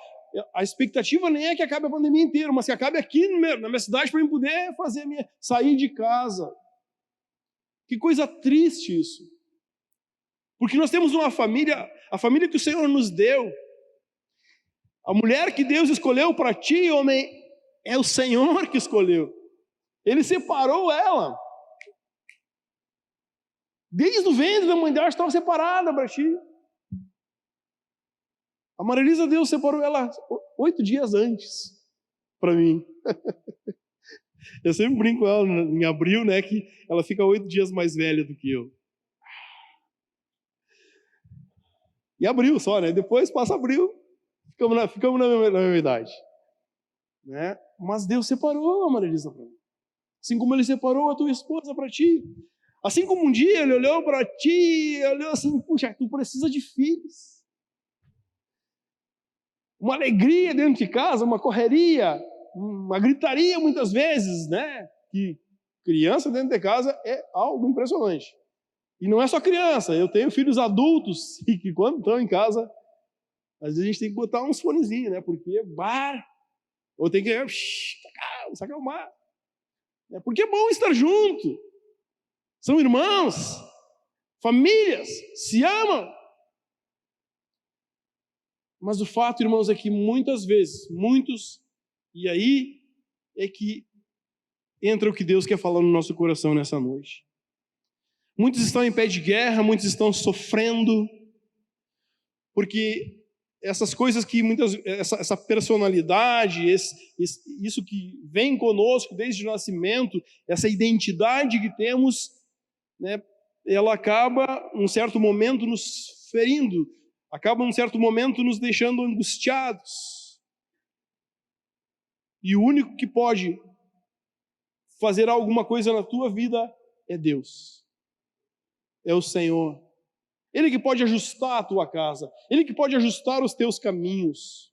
A expectativa nem é que acabe a pandemia inteira, mas que acabe aqui na minha cidade para eu poder sair de casa. Que coisa triste isso. Porque nós temos uma família, a família que o Senhor nos deu. A mulher que Deus escolheu para ti, homem, é o Senhor que escolheu. Ele separou ela. Desde o ventre da mãe dela estava separada para ti. A Maria Elisa, Deus separou ela 8 dias antes para mim. Eu sempre brinco com ela em abril, né, que ela fica 8 dias mais velha do que eu. E abril só, né? Depois passa abril, ficamos na mesma idade. Né? Mas Deus separou a Maria Elisa para mim. Assim como Ele separou a tua esposa para ti. Assim como um dia Ele olhou para ti, olhou assim: puxa, tu precisa de filhos. Uma alegria dentro de casa, uma correria, uma gritaria muitas vezes, né? Que criança dentro de casa é algo impressionante. E não é só criança, eu tenho filhos adultos e que quando estão em casa, às vezes a gente tem que botar uns fonezinhos, né? Porque ou tem que se acalmar. Porque é bom estar junto. São irmãos, famílias, se amam. Mas o fato, irmãos, é que muitas vezes, e aí é que entra o que Deus quer falar no nosso coração nessa noite. Muitos estão em pé de guerra, muitos estão sofrendo, porque essas coisas que essa personalidade, isso que vem conosco desde o nascimento, essa identidade que temos, né, ela acaba, num certo momento, nos ferindo, acaba, num certo momento, nos deixando angustiados. E o único que pode fazer alguma coisa na tua vida é Deus. É o Senhor. Ele que pode ajustar a tua casa. Ele que pode ajustar os teus caminhos.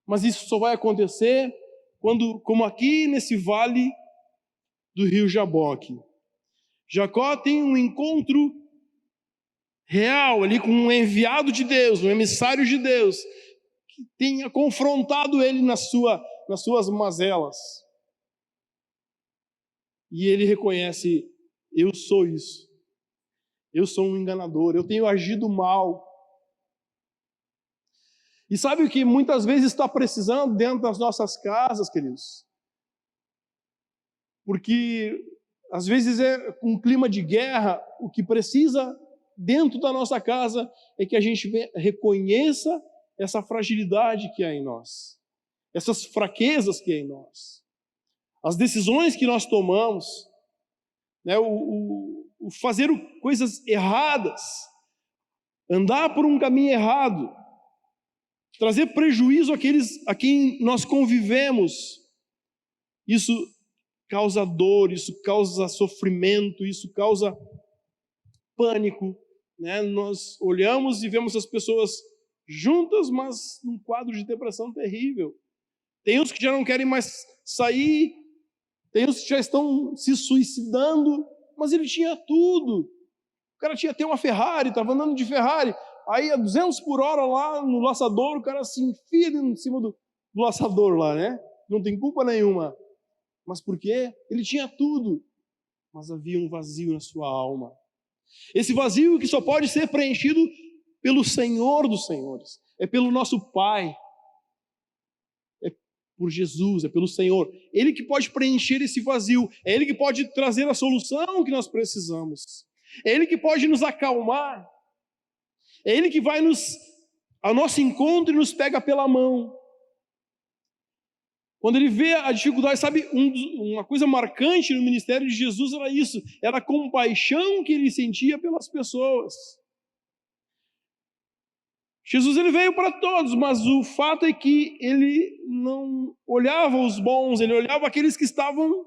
Mas isso só vai acontecer quando, como aqui nesse vale do rio Jaboque, Jacó tem um encontro real ali com um enviado de Deus, um emissário de Deus, que tenha confrontado ele nas suas mazelas. E ele reconhece: eu sou isso. Eu sou um enganador, eu tenho agido mal. E sabe o que muitas vezes está precisando dentro das nossas casas, queridos? Porque às vezes é um clima de guerra, o que precisa dentro da nossa casa é que a gente reconheça essa fragilidade que há em nós, essas fraquezas que há em nós, as decisões que nós tomamos, né, o fazer coisas erradas, andar por um caminho errado, trazer prejuízo àqueles a quem nós convivemos. Isso causa dor, isso causa sofrimento, isso causa pânico né, nós olhamos e vemos as pessoas juntas, mas num quadro de depressão terrível. Tem uns que já não querem mais sair, tem uns que já estão se suicidando, mas ele tinha tudo. O cara tinha até uma Ferrari, estava andando de Ferrari, aí a 200 por hora lá no laçador, o cara se enfia em cima do laçador lá, né? Não tem culpa nenhuma. Mas por quê? Ele tinha tudo, mas havia um vazio na sua alma. Esse vazio que só pode ser preenchido pelo Senhor dos Senhores, é pelo nosso Pai, é por Jesus, é pelo Senhor. Ele que pode preencher esse vazio, é Ele que pode trazer a solução que nós precisamos, é Ele que pode nos acalmar, é Ele que vai ao nosso encontro e nos pega pela mão. Quando ele vê a dificuldade, sabe, uma coisa marcante no ministério de Jesus era isso, era a compaixão que ele sentia pelas pessoas. Jesus ele veio para todos, mas o fato é que ele não olhava os bons, ele olhava aqueles que estavam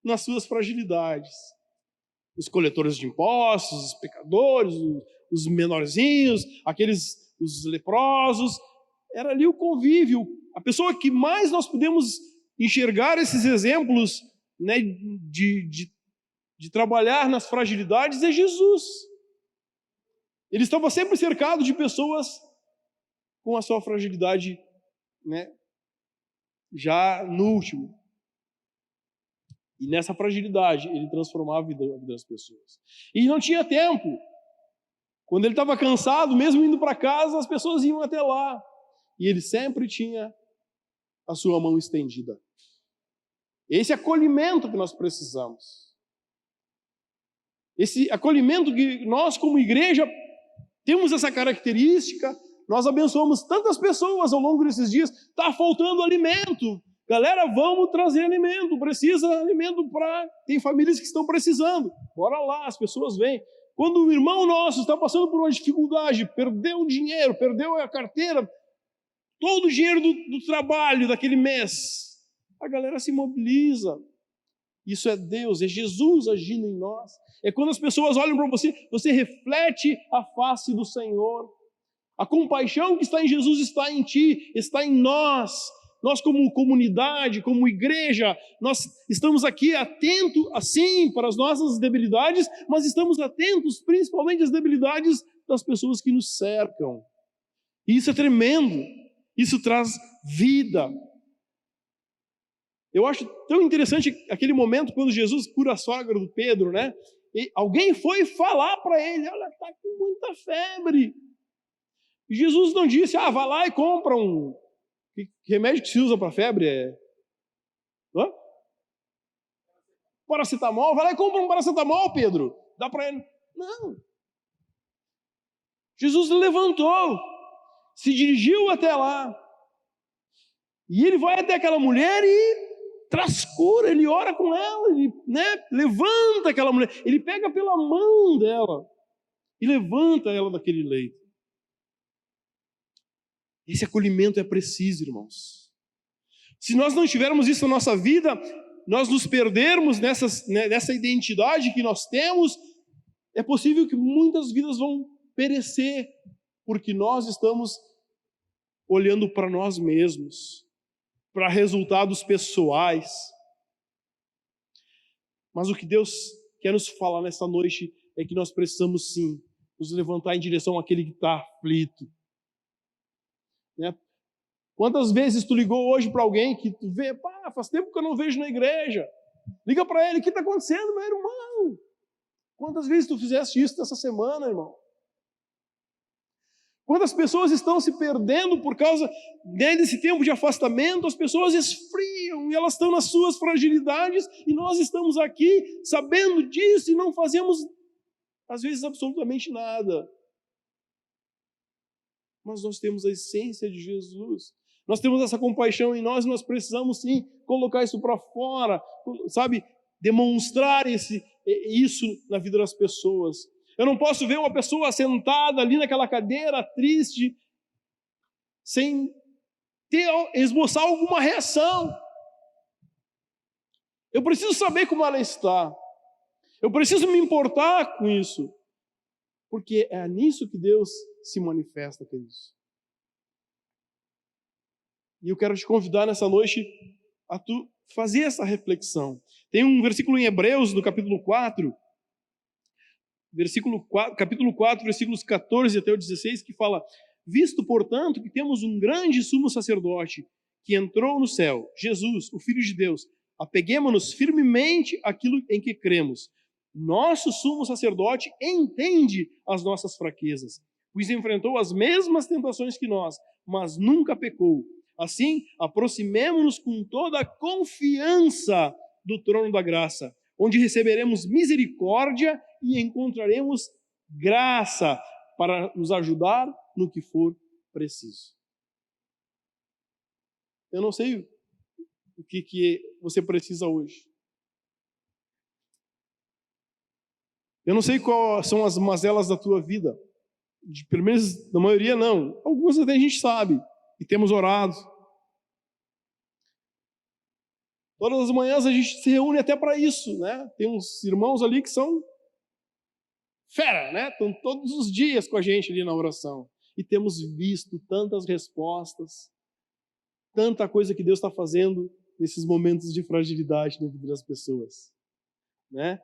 nas suas fragilidades. Os coletores de impostos, os pecadores, os menorzinhos, os leprosos, era ali o convívio. A pessoa que mais nós podemos enxergar esses exemplos, né, de trabalhar nas fragilidades é Jesus. Ele estava sempre cercado de pessoas com a sua fragilidade, né, já no último. E nessa fragilidade ele transformava a vida das pessoas. E não tinha tempo. Quando ele estava cansado, mesmo indo para casa, as pessoas iam até lá. E ele sempre tinha a sua mão estendida. Esse acolhimento que nós precisamos. Esse acolhimento que nós, como igreja, temos essa característica. Nós abençoamos tantas pessoas ao longo desses dias. Está faltando alimento. Galera, vamos trazer alimento. Precisa de alimento para... Tem famílias que estão precisando. Bora lá, as pessoas vêm. Quando um irmão nosso está passando por uma dificuldade, perdeu o dinheiro, perdeu a carteira, todo o dinheiro do trabalho daquele mês, a galera se mobiliza. Isso é Deus, é Jesus agindo em nós. É quando as pessoas olham para você, você reflete a face do Senhor. A compaixão que está em Jesus está em ti, está em nós. Nós como comunidade, como igreja, nós estamos aqui atentos, assim, para as nossas debilidades, mas estamos atentos principalmente às debilidades das pessoas que nos cercam. E isso é tremendo. Isso traz vida. Eu acho tão interessante aquele momento quando Jesus cura a sogra do Pedro, né? E alguém foi falar para ele, olha, está com muita febre. E Jesus não disse, vai lá e compra um... Que remédio que se usa para febre é... Paracetamol, vai lá e compra um paracetamol, Pedro. Dá para ele. Não. Jesus levantou, se dirigiu até lá. E ele vai até aquela mulher e traz cura, ele ora com ela, ele, né, levanta aquela mulher, ele pega pela mão dela e levanta ela daquele leito. Esse acolhimento é preciso, irmãos. Se nós não tivermos isso na nossa vida, nós nos perdermos nessa identidade que nós temos, é possível que muitas vidas vão perecer, porque nós estamos olhando para nós mesmos, para resultados pessoais. Mas o que Deus quer nos falar nessa noite é que nós precisamos sim nos levantar em direção àquele que está aflito. Né? Quantas vezes tu ligou hoje para alguém que tu vê, faz tempo que eu não vejo na igreja. Liga para ele, o que está acontecendo, meu irmão? Quantas vezes tu fizeste isso essa semana, irmão? Quantas pessoas estão se perdendo por causa desse tempo de afastamento? As pessoas esfriam e elas estão nas suas fragilidades e nós estamos aqui sabendo disso e não fazemos, às vezes, absolutamente nada. Mas nós temos a essência de Jesus. Nós temos essa compaixão em nós e nós precisamos, sim, colocar isso para fora, sabe? Demonstrar isso na vida das pessoas. Eu não posso ver uma pessoa sentada ali naquela cadeira, triste, sem esboçar alguma reação. Eu preciso saber como ela está. Eu preciso me importar com isso. Porque é nisso que Deus se manifesta, queridos. E eu quero te convidar nessa noite a tu fazer essa reflexão. Tem um versículo em Hebreus, no capítulo 4, capítulo 4, versículos 14 até o 16, que fala: visto, portanto, que temos um grande sumo sacerdote que entrou no céu, Jesus, o Filho de Deus, apeguemo-nos firmemente àquilo em que cremos. Nosso sumo sacerdote entende as nossas fraquezas, pois enfrentou as mesmas tentações que nós, mas nunca pecou. Assim, aproximemo-nos com toda a confiança do trono da graça, onde receberemos misericórdia e encontraremos graça para nos ajudar no que for preciso. Eu não sei o que você precisa hoje. Eu não sei quais são as mazelas da tua vida. Pelo menos, da maioria, não. Algumas até a gente sabe. E temos orado. Todas as manhãs a gente se reúne até para isso, né? Tem uns irmãos ali que são fera, né? Estão todos os dias com a gente ali na oração. E temos visto tantas respostas, tanta coisa que Deus está fazendo nesses momentos de fragilidade na vida das pessoas, né?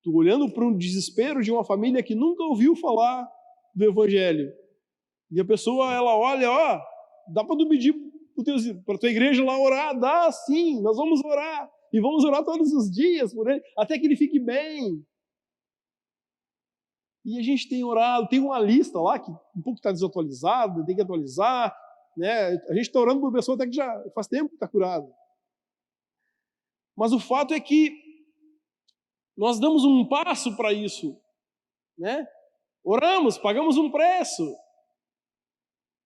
Tu olhando para o desespero de uma família que nunca ouviu falar do Evangelho. E a pessoa, ela olha, ó, dá para tu pedir para a tua igreja lá orar? Dá sim, nós vamos orar. E vamos orar todos os dias por ele, até que ele fique bem. E a gente tem orado, tem uma lista lá que um pouco está desatualizada, tem que atualizar, né? A gente está orando por uma pessoa até que já faz tempo que está curada. Mas o fato é que nós damos um passo para isso, né? Oramos, pagamos um preço.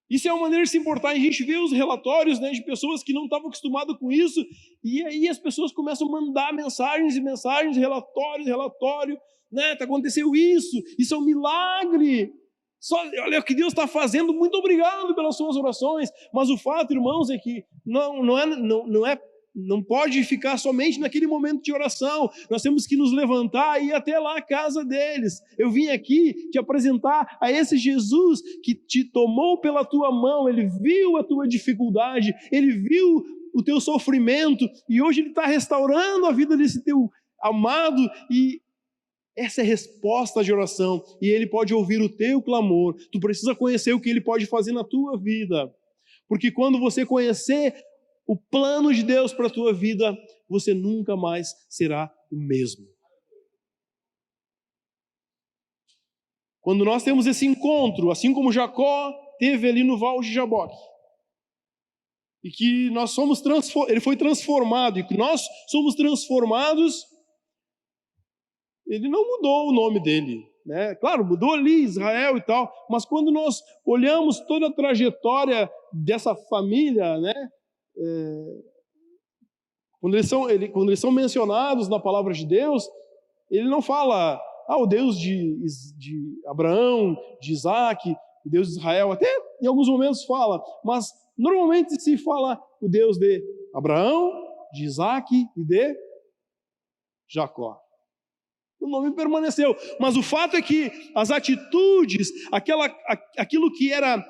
Isso é uma maneira de se importar. A gente vê os relatórios, né, de pessoas que não estavam acostumadas com isso, e aí as pessoas começam a mandar mensagens e mensagens, relatório, né? Aconteceu isso é um milagre. Olha o que Deus está fazendo, muito obrigado pelas suas orações. Mas o fato, irmãos, é que não pode ficar somente naquele momento de oração. Nós temos que nos levantar e ir até lá a casa deles. Eu vim aqui te apresentar a esse Jesus que te tomou pela tua mão. Ele viu a tua dificuldade, ele viu o teu sofrimento, e hoje ele está restaurando a vida desse teu amado, e essa é a resposta de oração, e ele pode ouvir o teu clamor. Tu precisa conhecer o que ele pode fazer na tua vida, porque quando você conhecer o plano de Deus para a tua vida, você nunca mais será o mesmo. Quando nós temos esse encontro, assim como Jacó teve ali no Val de Jaboque, e que nós somos ele foi transformado, e que nós somos transformados, ele não mudou o nome dele, né? Claro, mudou ali Israel e tal, mas quando nós olhamos toda a trajetória dessa família, né? Quando eles são mencionados na palavra de Deus, ele não fala, o Deus de Abraão, de Isaac, o Deus de Israel, até em alguns momentos fala, mas normalmente se fala o Deus de Abraão, de Isaac e de Jacó. O nome permaneceu, mas o fato é que as atitudes, aquilo que era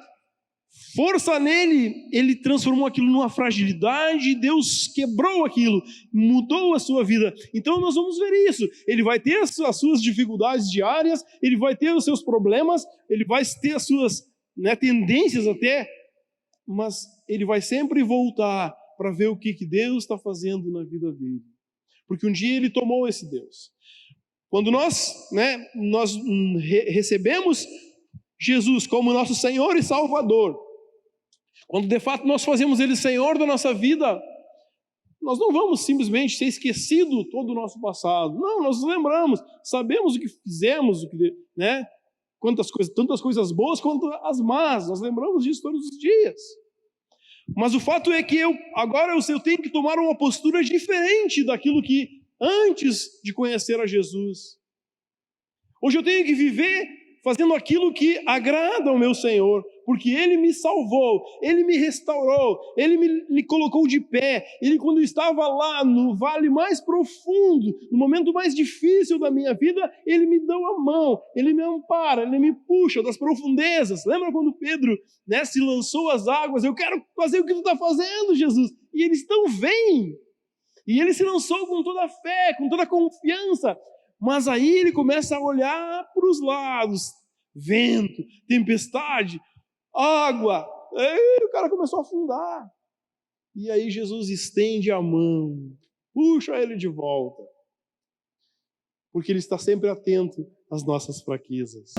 força nele, ele transformou aquilo numa fragilidade, e Deus quebrou aquilo, mudou a sua vida. Então nós vamos ver isso. Ele vai ter as suas dificuldades diárias, ele vai ter os seus problemas, ele vai ter as suas, né, tendências até, mas ele vai sempre voltar para ver o que Deus está fazendo na vida dele. Porque um dia ele tomou esse Deus. Quando nós recebemos Jesus como nosso Senhor e Salvador, quando de fato nós fazemos Ele Senhor da nossa vida, nós não vamos simplesmente ser esquecido todo o nosso passado. Não, nós nos lembramos, sabemos o que fizemos, né? Tantas coisas boas quanto as más, nós lembramos disso todos os dias. Mas o fato é que agora eu tenho que tomar uma postura diferente daquilo que antes de conhecer a Jesus. Hoje eu tenho que viver fazendo aquilo que agrada ao meu Senhor, porque Ele me salvou, Ele me restaurou, Ele me colocou de pé. Ele, quando eu estava lá no vale mais profundo, no momento mais difícil da minha vida, Ele me deu a mão, Ele me ampara, Ele me puxa das profundezas. Lembra quando Pedro, né, se lançou às águas? Eu quero fazer o que tu está fazendo, Jesus. E eles estão, vem. E ele se lançou com toda a fé, com toda a confiança. Mas aí ele começa a olhar para os lados. Vento, tempestade, água. Aí o cara começou a afundar. E aí Jesus estende a mão, puxa ele de volta. Porque Ele está sempre atento às nossas fraquezas.